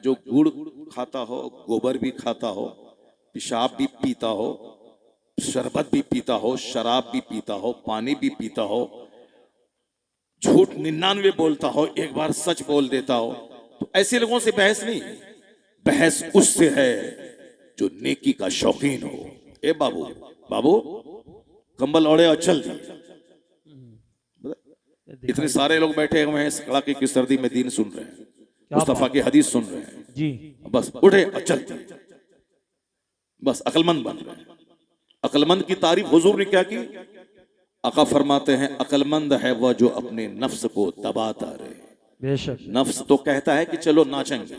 जो गुड़ खाता हो, गोबर भी खाता हो, पेशाब भी पीता हो, शरबत भी पीता हो, शराब भी पीता हो, पानी भी पीता हो, झूठ 99 बोलता हो, एक बार सच बोल देता हो, तो ऐसे लोगों से बहस नहीं, बहस उससे है जो नेकी का शौकीन हो। ए बाबू, बाबू कंबल ओढ़े और चल दी। इतने सारे लोग बैठे हुए हैं कड़ाके की सर्दी में, दीन सुन रहे हैं, मुस्तफा की हदीस सुन रहे हैं जी, बस उठे और चल दी, बस अक्लमंद बन रहे हैं। अक्लमंद की तारीफ हुजूर ने क्या की? आका फरमाते हैं अक्लमंद है वह जो अपने नफ्स को दबाता रहे। बेशक नफ्स तो कहता है कि चलो नाचेंगे,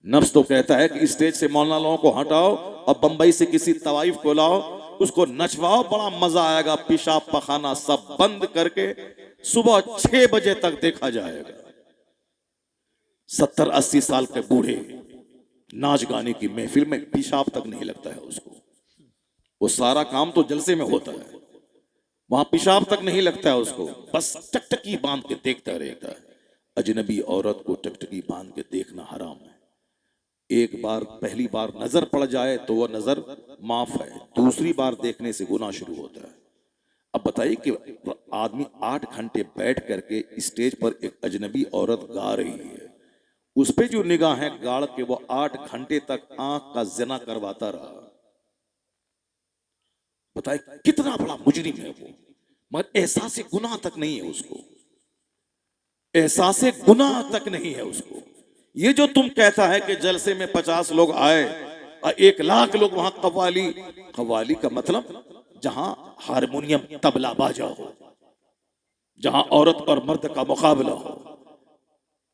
नफ्स तो कहता है कि स्टेज से मौलाना लोगों को हटाओ और बंबई से किसी तवाइफ को लाओ, उसको नचवाओ, बड़ा मजा आएगा, पेशाब पखाना सब बंद करके सुबह 6 बजे तक देखा जाएगा। 70-80 साल के बूढ़े नाच गाने की महफिल में पेशाब तक नहीं लगता है उसको, वो सारा काम तो जलसे में होता है, वहां पेशाब तक नहीं लगता है उसको, बस टकटकी बांध के देखता रहता है। अजनबी औरत को टकटकी बांध के देखना हराम है। एक बार पहली बार नजर पड़ जाए तो वह नजर माफ है, दूसरी बार देखने से गुनाह शुरू होता है। अब बताइए कि आदमी 8 घंटे बैठ करके स्टेज पर एक अजनबी औरत गा रही है, उस पे जो निगाह है गाड़ के वो 8 घंटे तक आंख का ज़िना करवाता रहा। बताए कितना बड़ा मुजरिम है वो, मगर एहसास गुनाह तक नहीं है उसको, एहसास गुनाह तक नहीं है उसको। ये जो तुम कहता है कि जलसे में 50 लोग आए और 1 लाख लोग वहां कव्वाली, कव्वाली का मतलब जहां हारमोनियम तबला बाजा हो, जहां औरत और मर्द का मुकाबला हो,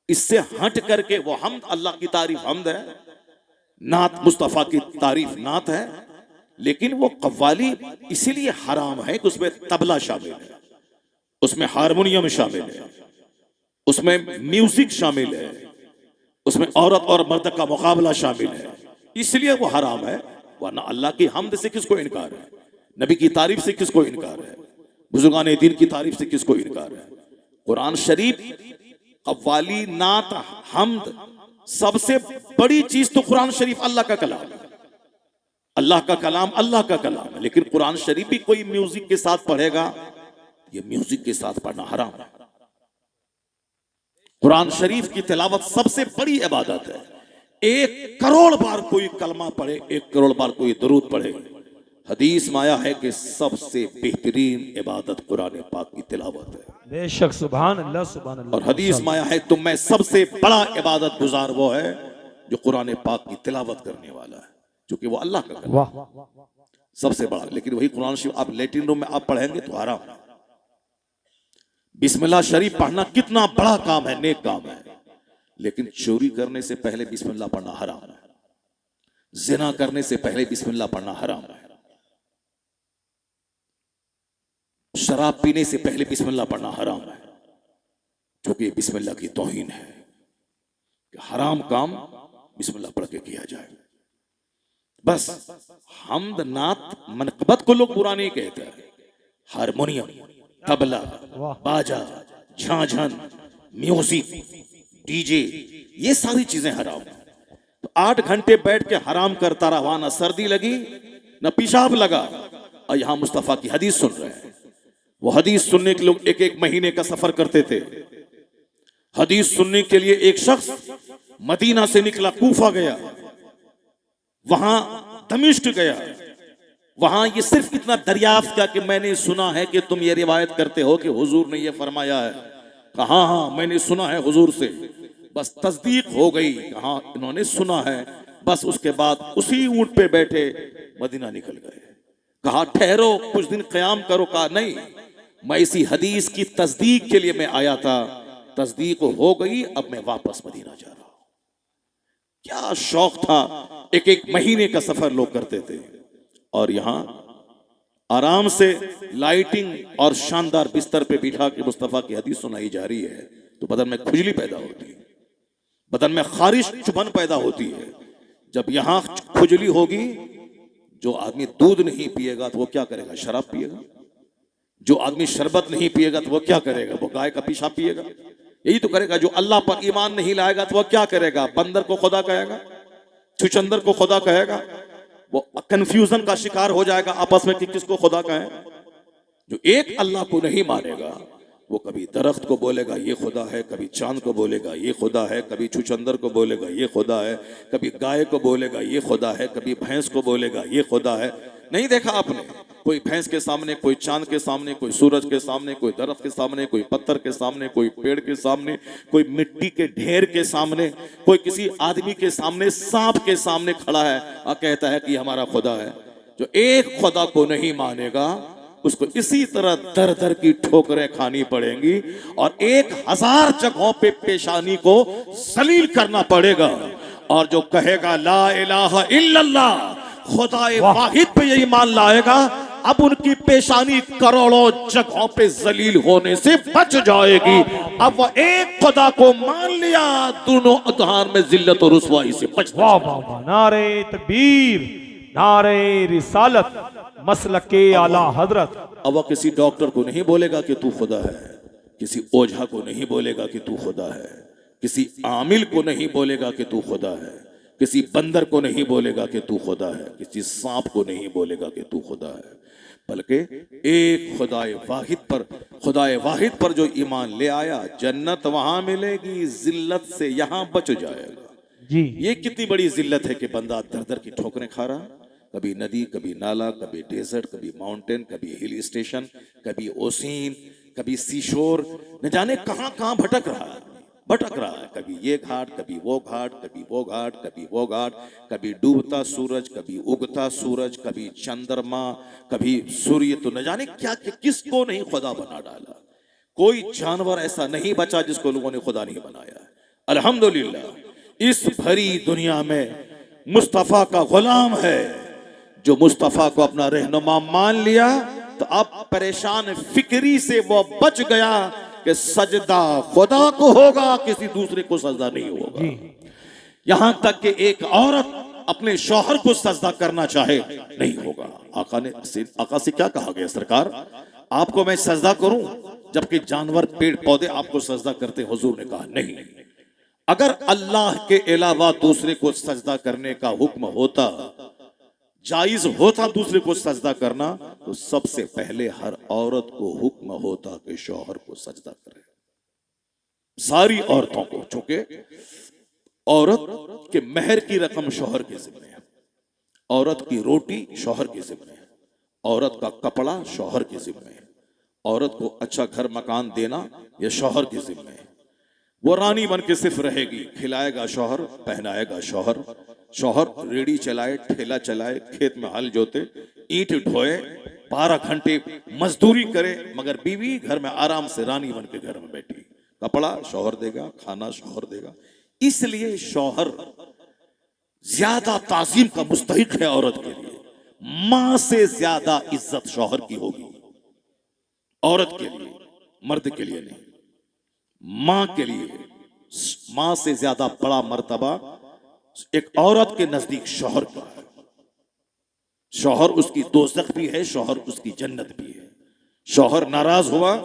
इससे हट करके वो हमद, अल्लाह की तारीफ हमद है, नात मुस्तफा की तारीफ नात है, लेकिन वो कव्वाली इसीलिए हराम है कि उसमें तबला शामिल है, उसमें हारमोनियम शामिल है, उसमें म्यूजिक शामिल है, उसमें औरत और मर्द का मुकाबला शामिल है, इसलिए वो हराम है। वरना अल्लाह की हमद से किसको इनकार है, नबी की तारीफ से किसको इनकार है, बुजुर्गान दीन की तारीफ से किसको इनकार है। कुरान शरीफ, कव्वाली, नात, हमद, सबसे बड़ी चीज तो कुरान शरीफ अल्लाह का कलाम है, अल्लाह का कलाम अल्लाह का कलाम है। लेकिन कुरान शरीफ भी कोई म्यूजिक के साथ पढ़ेगा, ये म्यूजिक के साथ पढ़ना हराम है। कुरान शरीफ की तिलावत सबसे बड़ी इबादत है। 1 करोड़ बार कोई कलमा पढ़े, 1 करोड़ बार कोई दरूद पढ़े, हदीस में आया है कि सबसे बेहतरीन इबादत कुरान पाक की तिलावत है। बेशक सुभान अल्लाह सुभान अल्लाह। और हदीस में आया है तुम में सबसे बड़ा इबादत गुजार वो है जो कुरान पाक की तिलावत करने वाला है, क्योंकि वो अल्लाह का कलाम है, सबसे बड़ा। लेकिन वही कुरान शरीफ आप लेटिन रूम में आप पढ़ेंगे तो हराम है। बिस्मिल्लाह शरीफ पढ़ना कितना बड़ा काम है, नेक काम है, लेकिन चोरी करने से पहले बिस्मिल्लाह पढ़ना हराम है, जिना करने से पहले बिस्मिल्लाह पढ़ना हराम है, शराब पीने से पहले बिस्मिल्लाह पढ़ना हराम है, क्योंकि बिस्मिल्लाह की तौहीन है कि हराम काम बिस्मिल्लाह पढ़ के किया जाए। बस हमद, नात, मनकबत को लोग बुरा नहीं कहते हैं, हारमोनियम, तबला, बाजा, झांझन, म्यूजिक, डीजे, ये सारी चीजें हराम है। तो 8 घंटे बैठ के हराम करता रहा, वहां ना सर्दी लगी ना पेशाब लगा, और यहां मुस्तफा की हदीस सुन रहे हैं। वो हदीस सुनने के लोग 1-1 महीने का सफर करते थे। हदीस सुनने के लिए एक शख्स मदीना से निकला, कूफा गया, वहां दमिश्क गया, वहां ये सिर्फ इतना दरियाफ्त किया कि मैंने सुना है कि तुम ये रिवायत करते हो कि हुजूर ने ये फरमाया है। कहा हाँ मैंने सुना है हुजूर से, बस तस्दीक हो गई, कहा इन्होंने सुना है। बस उसके बाद उसी ऊंट पे बैठे मदीना निकल गए। कहा ठहरो कुछ दिन क़याम करो, कहा नहीं मैं इसी हदीस की तस्दीक के लिए मैं आया था, तस्दीक हो गई, अब मैं वापस मदीना जा रहा हूं। क्या शौक था, 1-1 महीने का सफर लोग करते थे, और यहां आराम से लाइटिंग और शानदार बिस्तर पे बिठा के मुस्तफा की हदीस सुनाई जा रही है, तो बदन में खुजली पैदा होती है, बदन में खारिश, चुभन पैदा होती है। जब यहां खुजली होगी, जो आदमी दूध नहीं पिएगा तो वो क्या करेगा, शराब पिएगा। जो आदमी शरबत नहीं पिएगा तो वो क्या करेगा, वो गाय का पेशाब पिएगा। यही तो करेगा। जो अल्लाह पर ईमान नहीं लाएगा तो वह क्या करेगा? बंदर को खुदा कहेगा, छुचंदर को खुदा कहेगा, वो कंफ्यूजन का शिकार हो जाएगा आपस में कि किसको खुदा कहें। जो एक अल्लाह को नहीं मानेगा वो कभी दरख्त को बोलेगा ये खुदा है, कभी चांद को बोलेगा ये खुदा है, कभी छुचंदर को बोलेगा ये खुदा है, कभी गाय को बोलेगा ये खुदा है, कभी भैंस को बोलेगा ये खुदा है। नहीं देखा आपने? कोई भैंस के सामने, कोई चांद के सामने, कोई सूरज के सामने, कोई दरख्त के सामने, कोई पत्थर के सामने, कोई पेड़ के सामने, कोई मिट्टी के ढेर के सामने, कोई किसी आदमी के सामने, सांप के सामने खड़ा है और कहता है कि हमारा खुदा है। जो एक खुदा को नहीं मानेगा उसको इसी तरह दर दर की ठोकरें खानी पड़ेंगी और 1000 जगहों पे पेशानी को जलील करना पड़ेगा। और जो कहेगा ला इलाहा इल्लल्लाह, खुदाए वाहिद पे ये ईमान लाएगा, अब उनकी पेशानी करोड़ों जगहों पे जलील होने से बच जाएगी। अब वह एक खुदा को मान लिया, दोनों अदहार में जिल्लत और रुसवाई से बच। वाह वाह वाह, नारे तकबीर, नारे रिसालत, मसलके आला हजरत। अब वह किसी डॉक्टर को नहीं बोलेगा कि तू खुदा है, किसी ओझा को नहीं बोलेगा कि तू खुदा है, किसी आमिल को नहीं बोलेगा कि तू खुदा है, किसी बंदर को नहीं बोलेगा कि तू खुदा है, किसी सांप को नहीं बोलेगा कि तू खुदा है, बल्कि एक खुदाए वाहिद पर जो ईमान ले आया, जन्नत वहां मिलेगी, जिल्लत से यहां बच जाएगा। जी, ये कितनी बड़ी जिल्लत है कि बंदा दर दर की ठोकरें खा रहा, कभी नदी, कभी नाला, कभी डेजर्ट, कभी माउंटेन, कभी हिल स्टेशन, कभी ओसीन, कभी सीशोर, न जाने कहां कहां भटक रहा है। कभी ये घाट, कभी वो घाट, कभी वो घाट, कभी वो घाट, कभी डूबता सूरज, कभी उगता सूरज, कभी चंद्रमा, कभी सूर्य। तो न जाने क्या किसको नहीं खुदा बना डाला। कोई जानवर ऐसा नहीं बचा जिसको लोगों ने खुदा नहीं बनाया। अल्हम्दुलिल्लाह इस भरी दुनिया में मुस्तफा का गुलाम है जो मुस्तफा को अपना रहनुमा मान लिया, तो अब परेशान फिक्री से वो बच गया कि सजदा खुदा को होगा, किसी दूसरे को सजदा नहीं होगा। यहां तक कि एक औरत अपने शौहर को सजदा करना चाहे नहीं होगा। आका से क्या कहा गया? सरकार आपको मैं सजदा करूं, जबकि जानवर, पेड़ पौधे आपको सजदा करते। हुजूर ने कहा नहीं। अगर अल्लाह के अलावा दूसरे को सजदा करने का हुक्म होता, जायज होता दूसरे को सजदा करना, तो सबसे पहले हर औरत को हुक्म होता कि शौहर को सजदा करे। सारी औरतों को, चूंकि औरत के मेहर की रकम शौहर के जिम्मे है, औरत की रोटी शौहर के जिम्मे है, औरत का कपड़ा शौहर के जिम्मे है, औरत को अच्छा घर मकान देना यह शौहर के जिम्मे है। वो रानी बन के सिर्फ रहेगी, खिलाएगा शौहर, पहनाएगा शौहर, शौहर रेडी चलाए, ठेला चलाए, खेत में हल जोते, ईंट ढोए, 12 घंटे मजदूरी करे, मगर बीवी घर में आराम से रानी बन के घर में बैठी। कपड़ा शौहर देगा, खाना शौहर देगा। इसलिए शौहर ज्यादा ताजीम का मुस्तहिक है औरत के लिए। मां से ज्यादा इज्जत शौहर की होगी औरत के लिए, मर्द के लिए नहीं। मां के लिए, मां से ज्यादा बड़ा मर्तबा एक औरत के नजदीक शौहर का है। शौहर उसकी दोज़ख भी है, शौहर उसकी जन्नत भी है। शौहर नाराज हुआ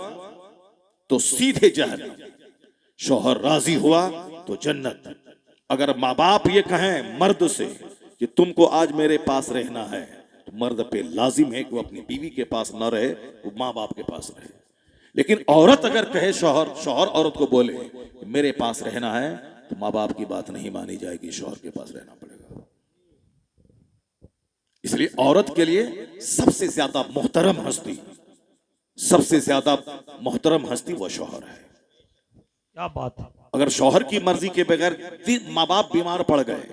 तो सीधे जहन्नम, शौहर राजी हुआ तो जन्नत। अगर माँ बाप ये कहें मर्द से कि तुमको आज मेरे पास रहना है, तो मर्द पे लाजिम है कि वो अपनी बीवी के पास न रहे, वो माँ बाप के पास रहे। लेकिन औरत अगर कहे, शौहर औरत को बोले कि मेरे पास रहना है, तो माँ बाप की बात नहीं मानी जाएगी, शौहर के पास रहना पड़ेगा। इसलिए औरत के लिए सबसे ज्यादा मोहतरम हस्ती, सबसे ज्यादा मोहतरम हस्ती वो शौहर है। क्या बात है। अगर शौहर की मर्जी के बगैर माँ बाप बीमार पड़ गए,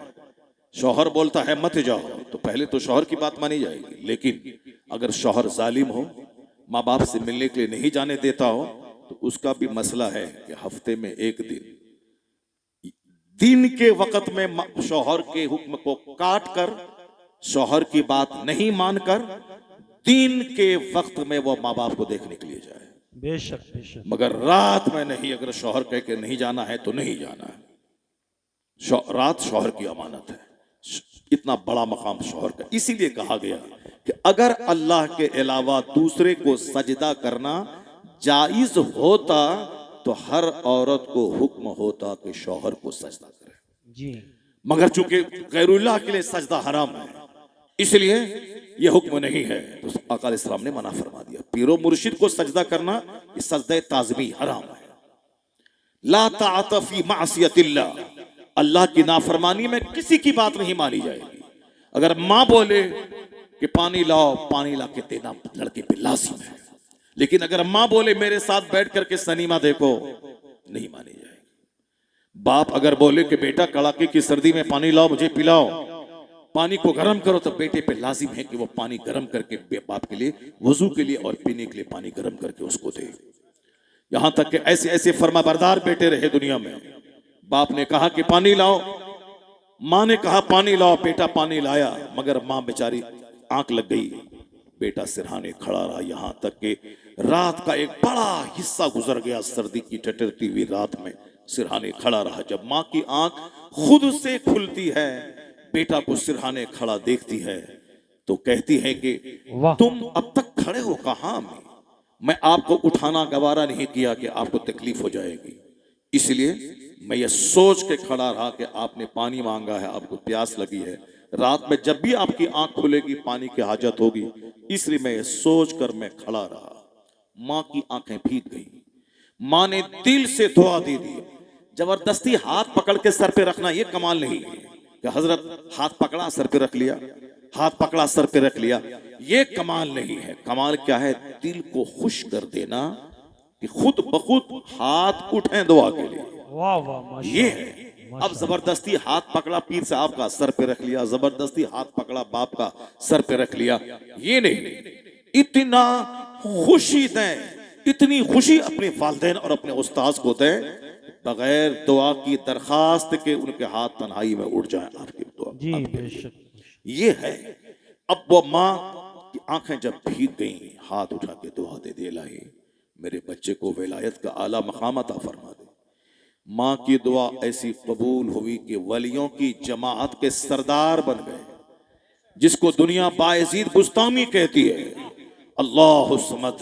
शौहर बोलता है मत जाओ, तो पहले तो शौहर की बात मानी जाएगी। लेकिन अगर शौहर जालिम हो, माँ बाप से मिलने के लिए नहीं जाने देता हो, तो उसका भी मसला है कि हफ्ते में एक दिन के वक्त में शौहर के हुक्म को काट कर, शौहर की बात नहीं मानकर, दिन के वक्त में वो माँ बाप को देखने के लिए जाए। बेशक बेशक। मगर रात में नहीं। अगर शौहर कह के नहीं जाना है तो नहीं जाना है। रात शौहर की अमानत है। इतना बड़ा मकाम शौहर का। इसीलिए कहा गया कि अगर अल्लाह के अलावा दूसरे को सजदा करना जायज होता, तो हर औरत को हुक्म होता कि शौहर को सजदा करे, जी मगर चूंकि गैरुल्लाह के लिए सजदा हराम है इसलिए यह हुक्म नहीं है, तो आका अलैहिस्सलाम ने मना फरमा दिया। पीरो मुर्शिद को सजदा करना ये सजदा ताज़मी हराम है। ला ताअत फी मासियतिल्लाह, अल्लाह की नाफरमानी में किसी की बात नहीं मानी जाएगी। अगर माँ बोले कि पानी लाओ, पानी ला के देना लड़के पे लाजिम है, लेकिन अगर माँ बोले मेरे साथ बैठ करके सनीमा देखो, नहीं मानी जाएगी। बाप अगर बोले कि बेटा कड़ाके की सर्दी में पानी लाओ, मुझे पिलाओ, पानी को गर्म करो, तो बेटे पे लाजिम है कि वो पानी गर्म करके बाप के लिए वजू के लिए और पीने के लिए पानी गर्म करके उसको दे। यहां तक कि ऐसे ऐसे फर्माबरदार बेटे रहे दुनिया में। बाप ने कहा कि पानी लाओ, माँ ने कहा पानी लाओ, बेटा पानी लाया, मगर माँ बेचारी आंख लग गई, बेटा सिरहाने खड़ा रहा। यहां तक कि रात का एक बड़ा हिस्सा गुजर गया, सर्दी की टटरती हुई रात में सिरहाने खड़ा रहा। जब माँ की आंख खुद से खुलती है, बेटा को सिरहाने खड़ा देखती है, तो कहती है कि तुम अब तक खड़े हो कहां में? मैं आपको उठाना गवारा नहीं किया कि आपको तकलीफ हो जाएगी, इसलिए मैं ये सोच के खड़ा रहा कि आपने पानी मांगा है, आपको प्यास लगी है, रात में जब भी आपकी आंख खुलेगी पानी की हाजत होगी, इसलिए मैं ये सोच कर मैं खड़ा रहा। माँ की आंखें भीग गई, माँ ने दिल से दुआ दे दी। जबरदस्ती हाथ पकड़ के सर पे रखना ये कमाल नहीं है कि हजरत हाथ पकड़ा सर पे रख लिया, हाथ पकड़ा सर पे रख लिया, ये कमाल नहीं है। कमाल क्या है? दिल को खुश कर देना कि खुद बखुद हाथ उठे दुआ के लिए। वाह वाह, ये है। अब जबरदस्ती हाथ पकड़ा पीर साहब का सर पे रख लिया, जबरदस्ती हाथ पकड़ा बाप का सर पे रख लिया, ये नहीं। इतना खुशी दें, इतनी खुशी अपने वालिदैन और अपने उस्ताद को दें, बगैर दुआ की दरखास्त के उनके हाथ तन्हाई में उड़ जाए आपकी दुआ। जी बेशक, ये है। अब वो माँ की आंखें जब भीग गई, हाथ उठा के दुआ दे दे, इलाही मेरे बच्चे को विलायत का आला मकाम अता फरमा दे। माँ की दुआ ऐसी कबूल हुई कि वलियों की जमात के सरदार बन गए, जिसको दुनिया बायजीद बुस्तामी कहती है। अल्लाह समद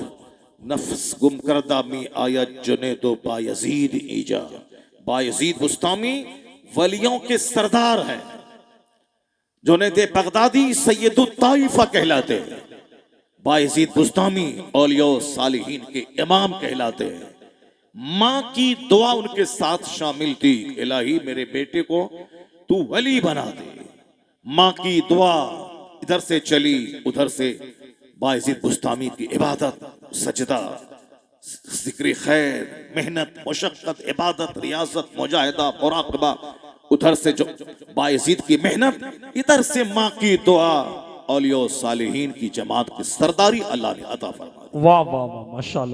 नफ्स गुम करदा मी आया जने तो बायजीद ईजा। बायजीद बुस्तामी वलियों के सरदार हैं। जुनैद बगदादी सैयदुत ताइफा कहलाते हैं। बायजीद बुस्तामी औलिया सालिहीन के इमाम कहलाते हैं। माँ की दुआ उनके साथ शामिल थी, इलाही मेरे बेटे को तू वली बना दे। माँ की दुआ इधर से चली, उधर से बायजीद बुस्तामी की इबादत, सजदा, जिक्र खैर, मेहनत, मुशक्कत, इबादत, रियाजत, मुजाहिदा, मुराकबा, उधर से जो बायजीद की मेहनत, इधर से माँ की दुआ, औलिया सालिहीन की जमात की सरदारी अल्लाह ने अता फरमा दी। वाह वाह वाह, माशाल्लाह।